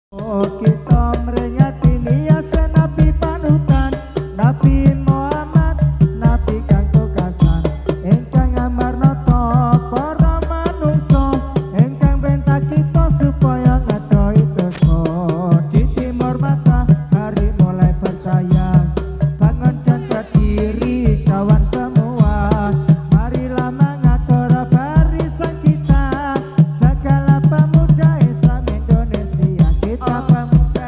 Oh, kita meringati liasan Nabi panutan, Nabi Muhammad, Nabi kang tugasan, ingkang ngamarnata para manungsa, ingkang perintah kita supaya ngadoi dosa. Di timur mata hari mulai percaya, bangun dan berdiri kawan semua, marilah mengatur barisan kita, segala pemuda Islam Indonesia. Kita pemuda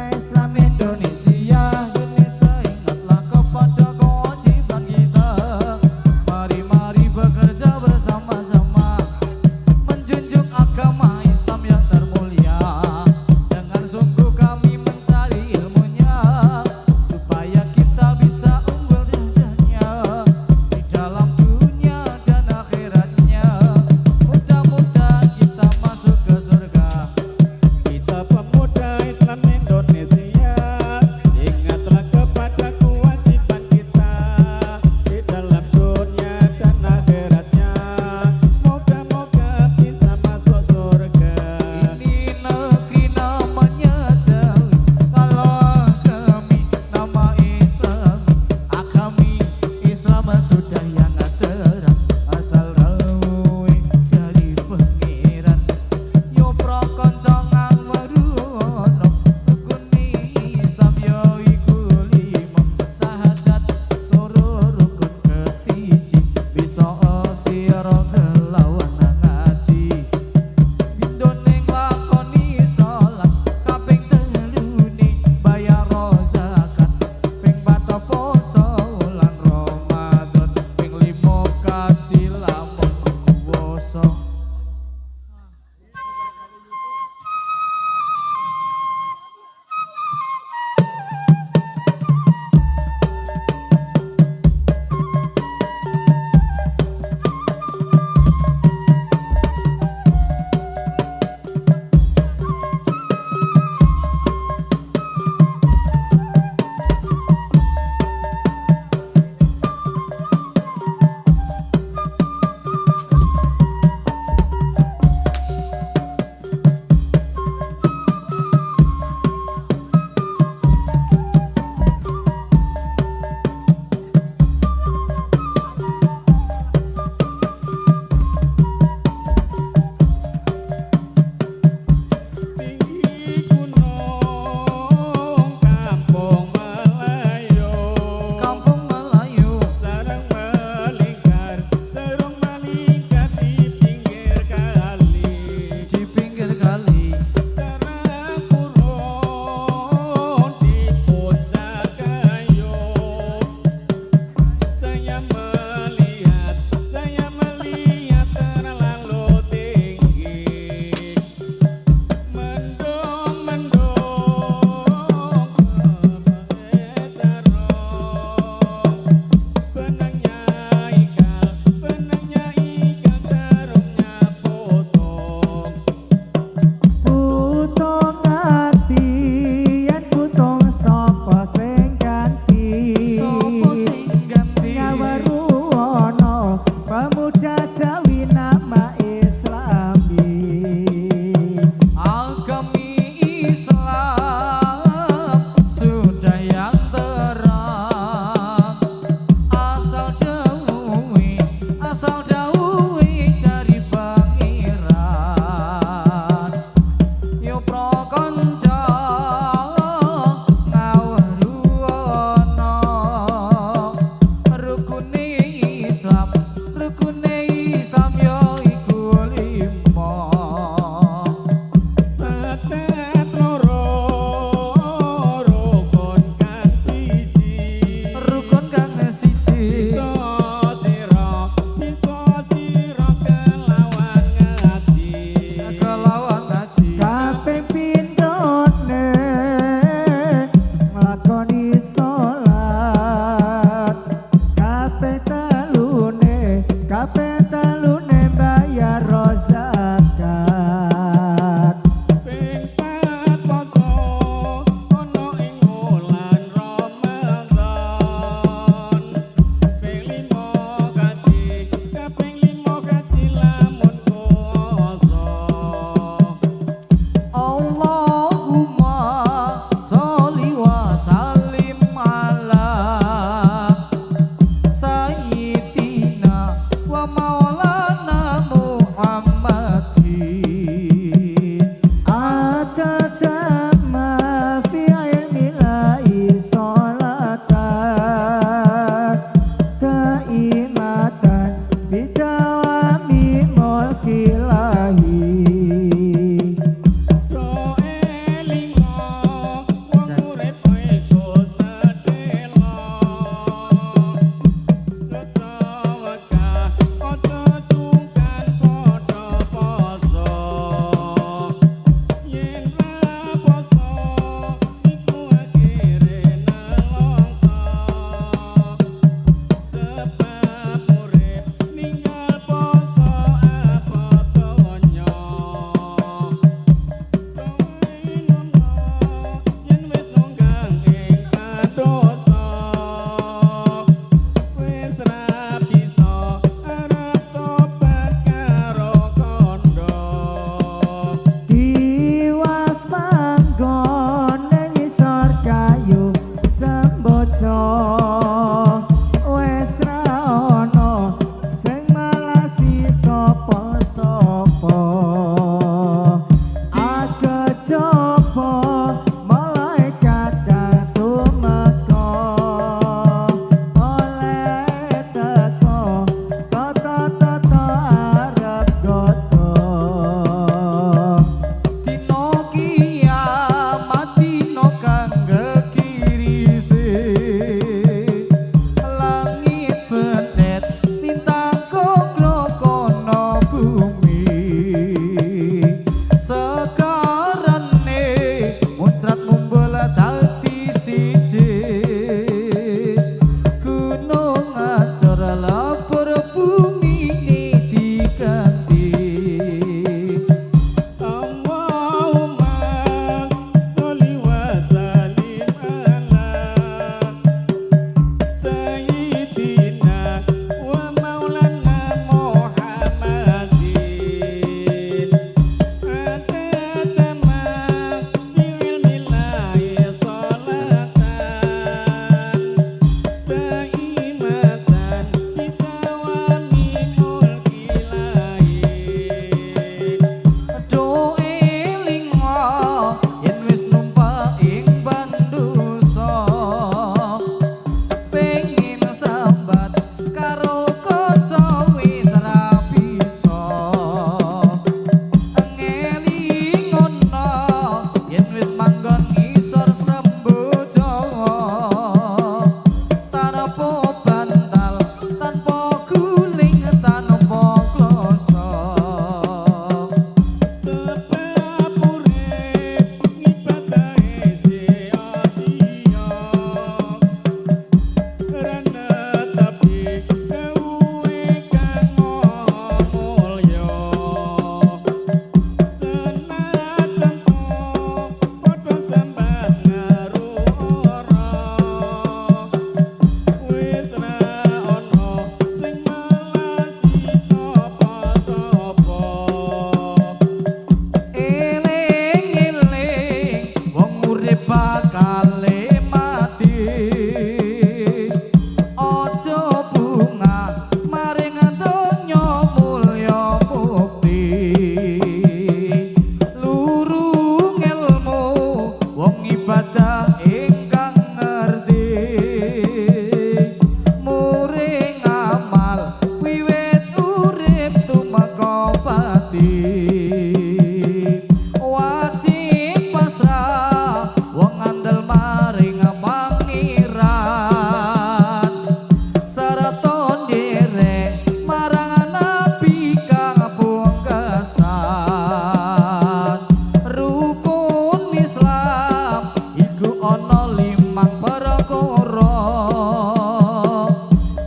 Islam iku ana 5 perkara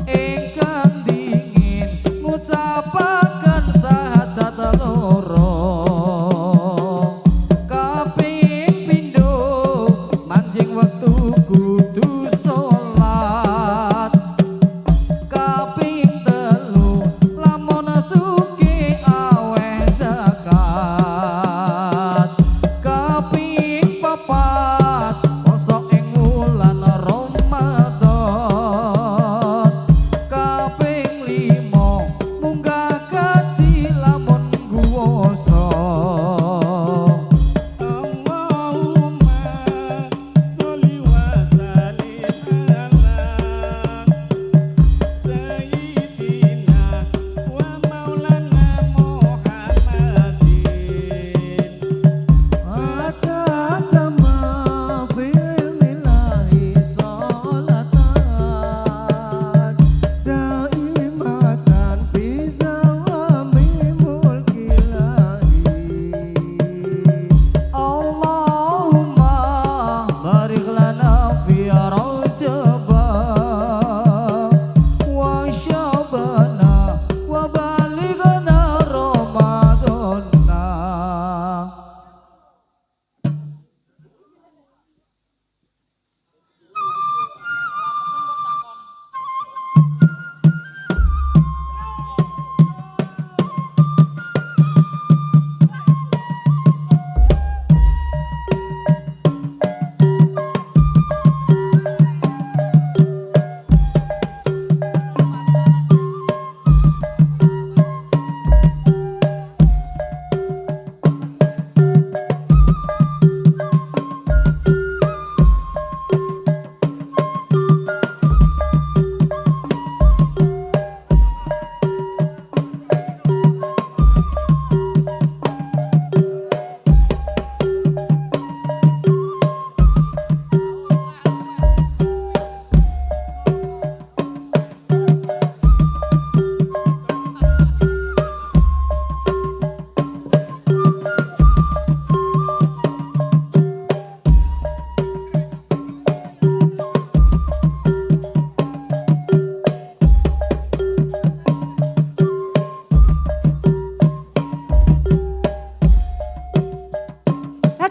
ingkang dingin ngucapaken syahadat loro kaping pindho manjing wektu kudu salat kaping telu lamun sugih aweh zakat kaping papat poso ing wulan Ramadan kaping 5 munggah kaji lamun guwasa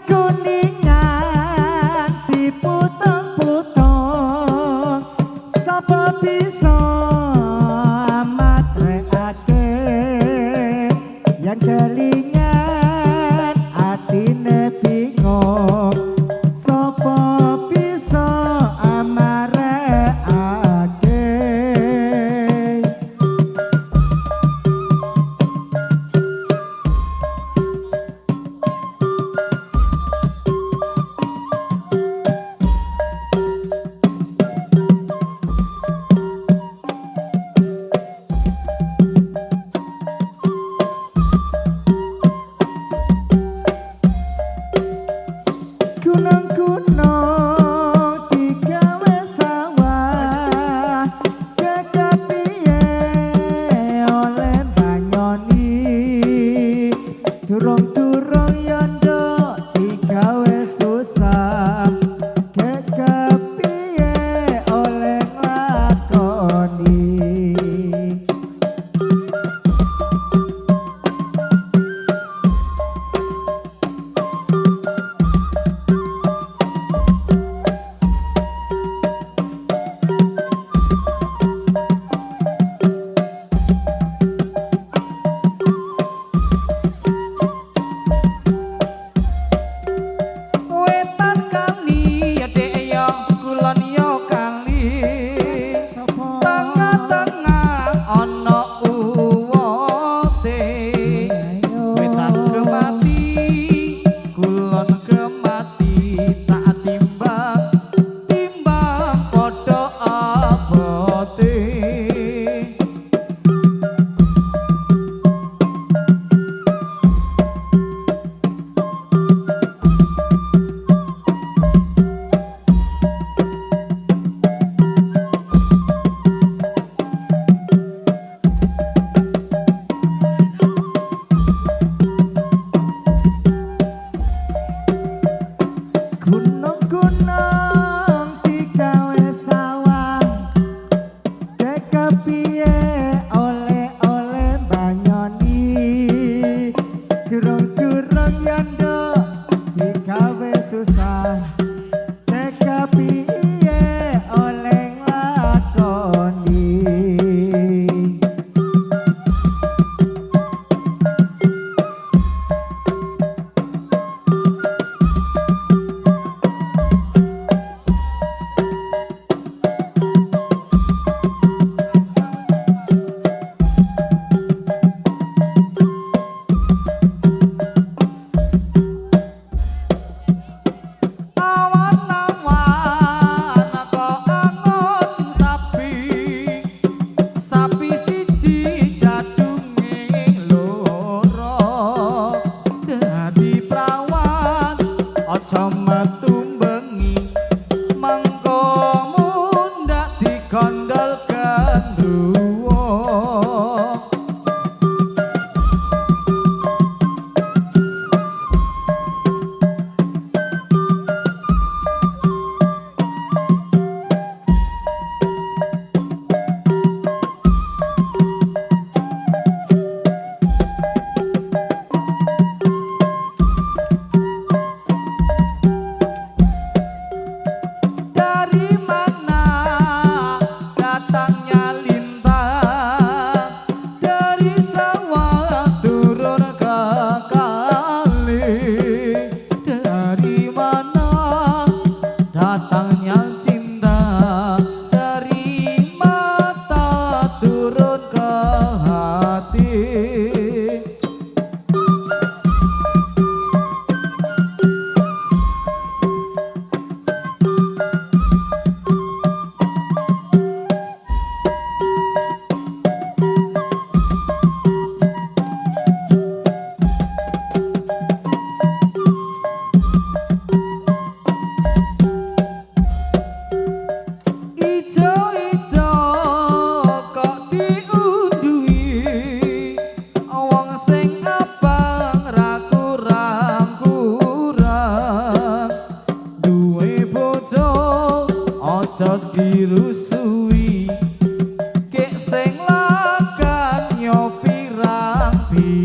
kuningan diputong-putong sapa bisa matrekake yang kelingan atine bingung sapa bisa amarekake gunung-gunung digawe sawah kekepiye oleh banyoni durung-durung yondo digawe susah kekepiye oleh lakoni gunung-gunung digawe sawah dek kepiye oleh-oleh banyoni durung-durung yondo digawe susah dek kepiye oleh nglakoni. Aja dirusui kek sing lagan yo pirang-pirang.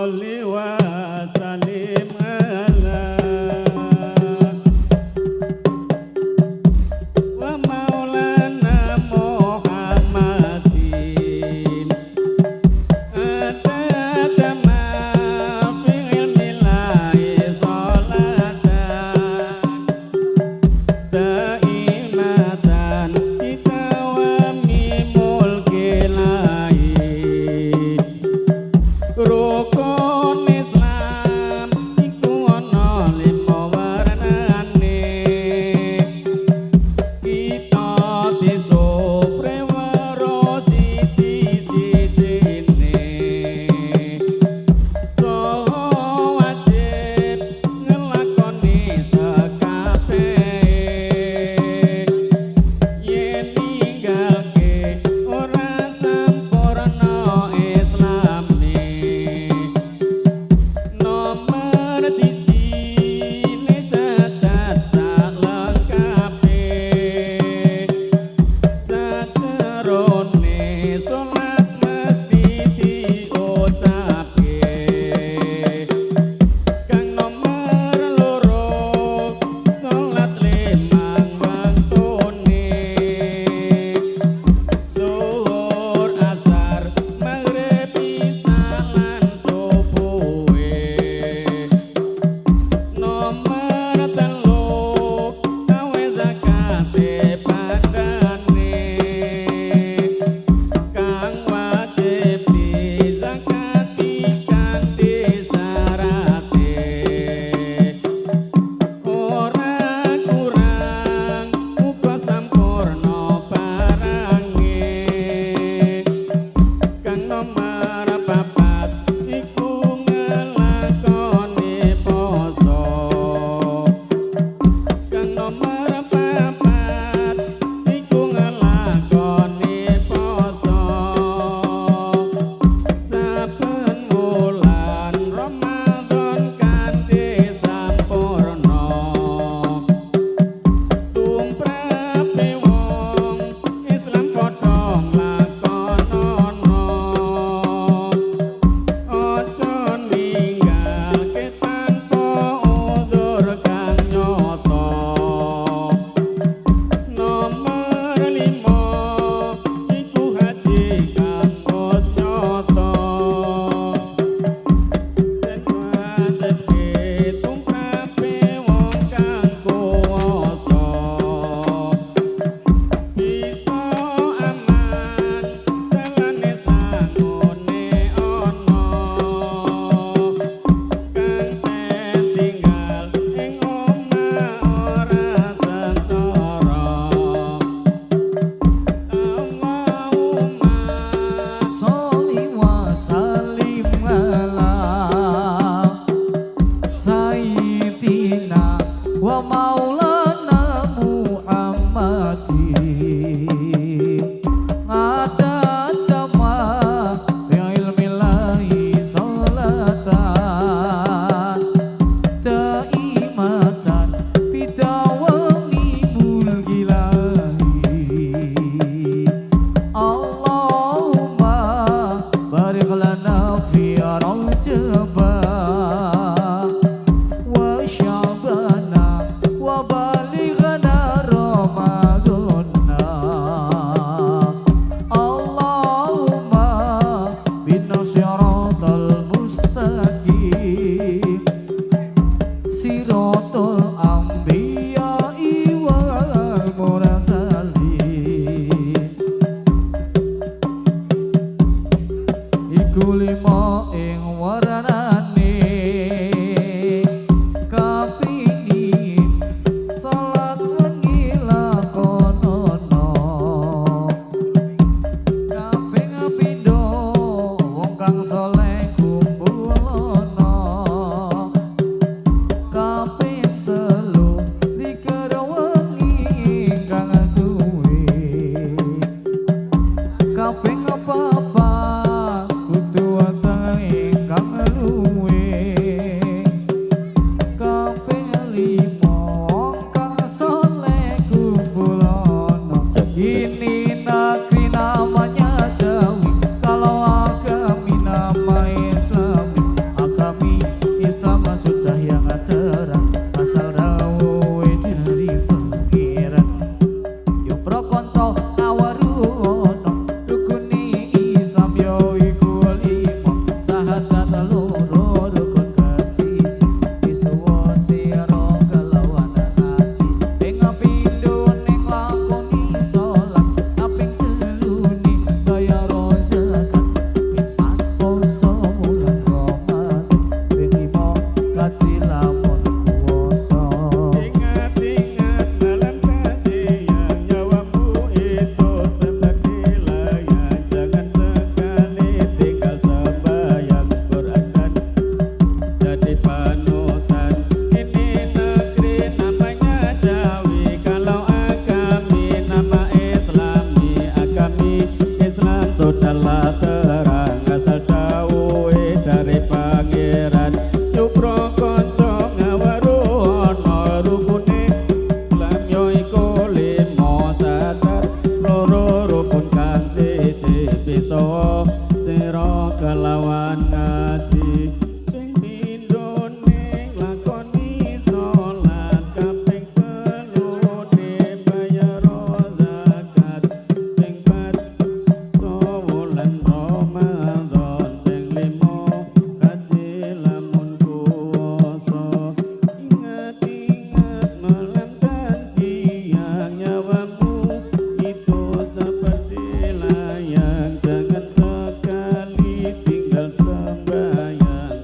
sholli wa sallim ala wa maulana Muhammadin atatama fi ilmillahi sholatan daimatan kita wa mimul kilain rukun Islam iku ana lima warnane kita disopre waro siji-sijine soho wajib ngelakoni sekabehe yen ninggalke ora sampurna Islamne nomor siji ne syahadat salengkape sajerone salat mesti diucapke kang nomor loro salat limang waktune zuhur asar maghrib isya lan subuhe nomor telu gawe zakate padane kang wajib dizakati kanthi syarate ora kurang uga sampurna barange kang nomor papat iku ngelakoni poso kang nomor papat iku ngelakoni poso saben wulan Ramadan kanthi sampurna tumrape wong Islam padha nglakonono aja ninggalke tanpa uzur kang nyata nomor lima iku haji kang wis nyata dan wajibke tumrape wong kang kuwasa bisa aman dalane sangone ana kang tinggal ing omah ora sengsara Allahumma sholli wa sallim ala sayyidina wa maulana Muhammadin adatama fi ilmillahi sholatan daimatan bidawami mulkilahi Allahumma barik lana fi rajaba wa syabana wa balighna ramadana Allahumma bina siratal mustaqim siratal anbiya'i wal mursalin iku lima ing warnane kapingin salat wengi lakonono kaping pindho wong kang saleh kumpulono kaping telu liker wengi kang suwe kaping papat kudu wonten ingkang luwe kaping lima wong kang saleh kumpulono ini negeri namanya Jawi kalau agami nama kelawan ngaji ping pindhone lakoni salat kaping telune bayar zakat ping pat wulan Ramadan ping limo kaji lamun kuwasa ingat-ingat malam dan siang nyawamu itu seperti layang jangan sekali tinggal sembahyang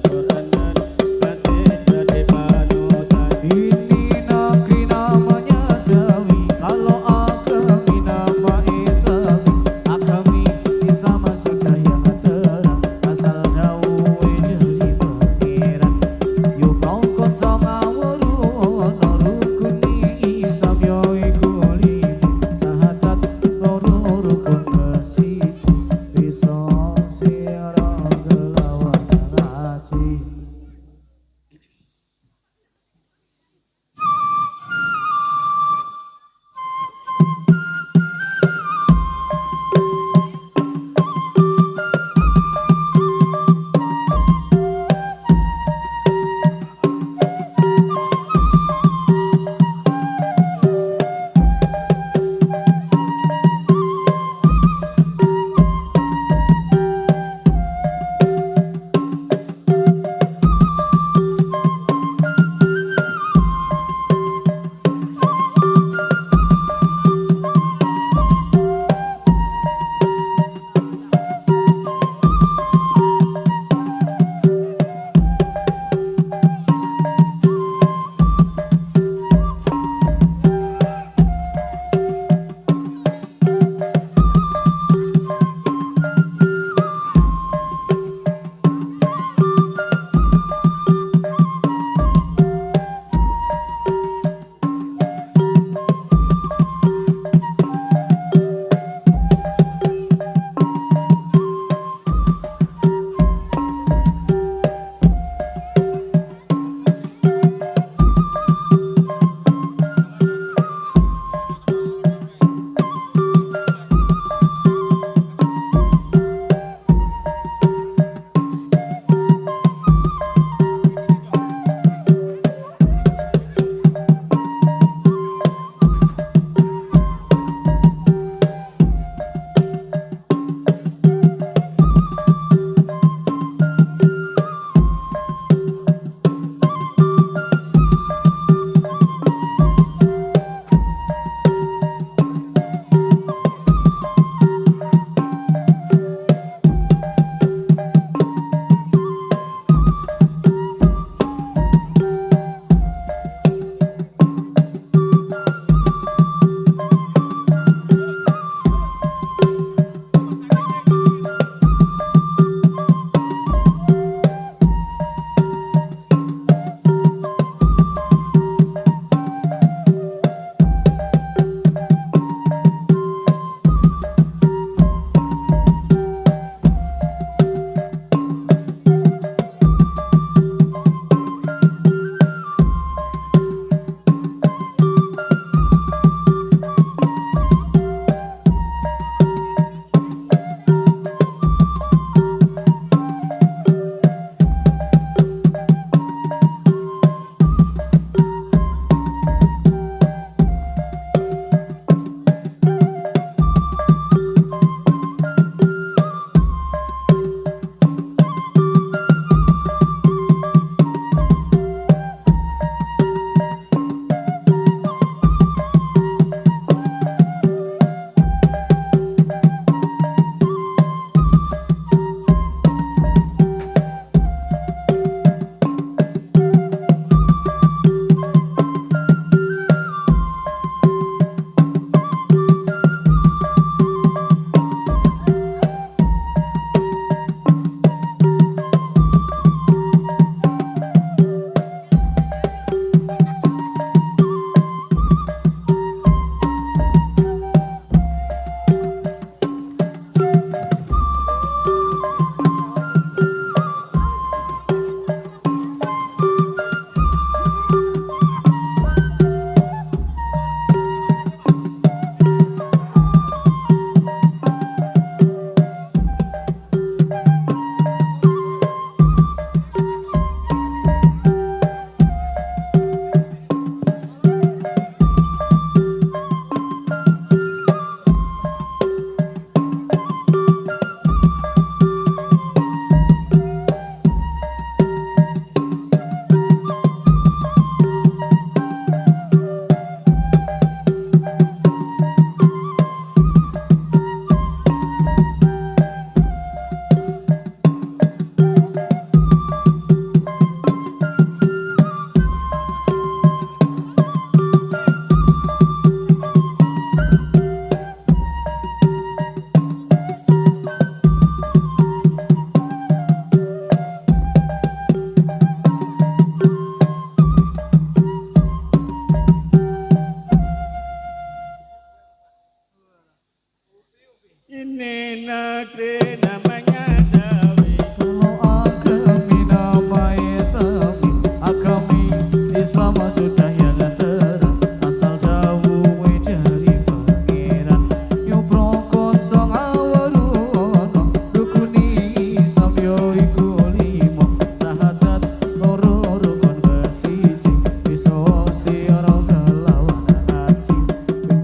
selama sudah jalan terang asal dawuhe dari pangeran nyupro kocong awaru ono rukuni Islam yo iku limo sahadat loro rukun kesiji iso sira kelawan haji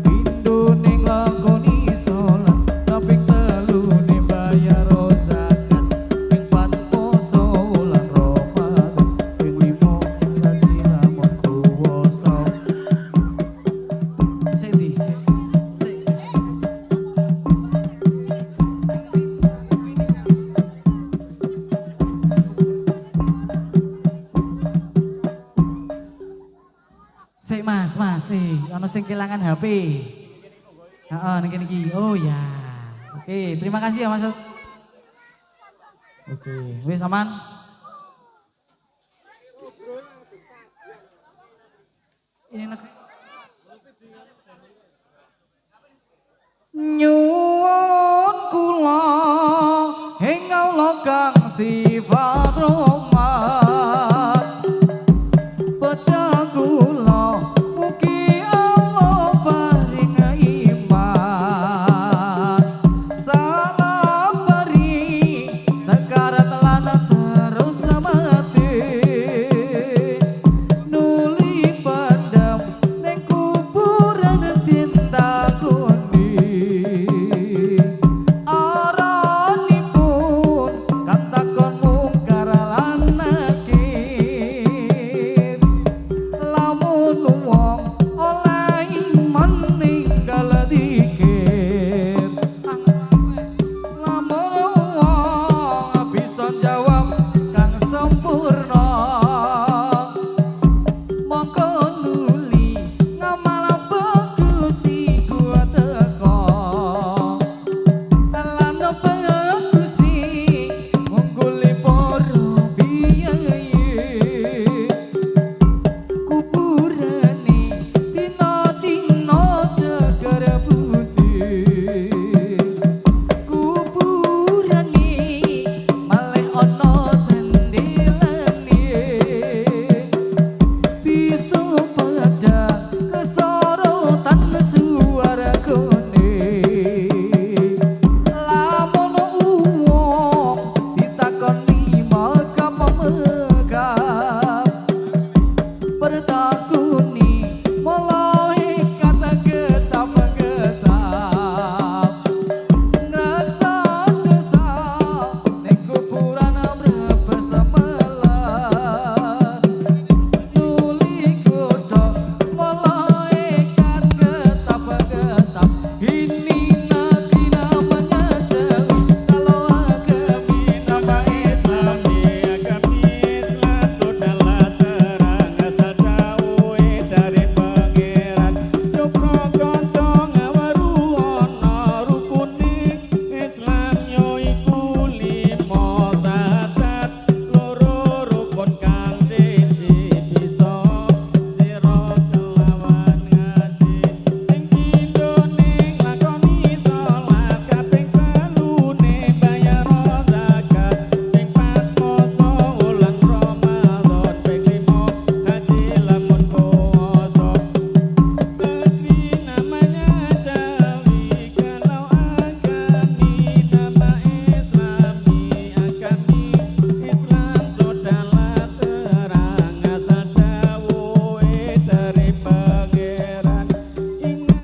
pindho ning lakoni salat kaping telu ning bayar zakat ping pat poso wulan Ramadan ping limo haji lamun kuwasa Sedi Sik mas, ono sing kehilangan HP. Heeh, niki. Oh ya. Oke, terima kasih ya Mas. Oke, wis aman. Ini nak nyuwun kula ing Allah kang sifat rahmat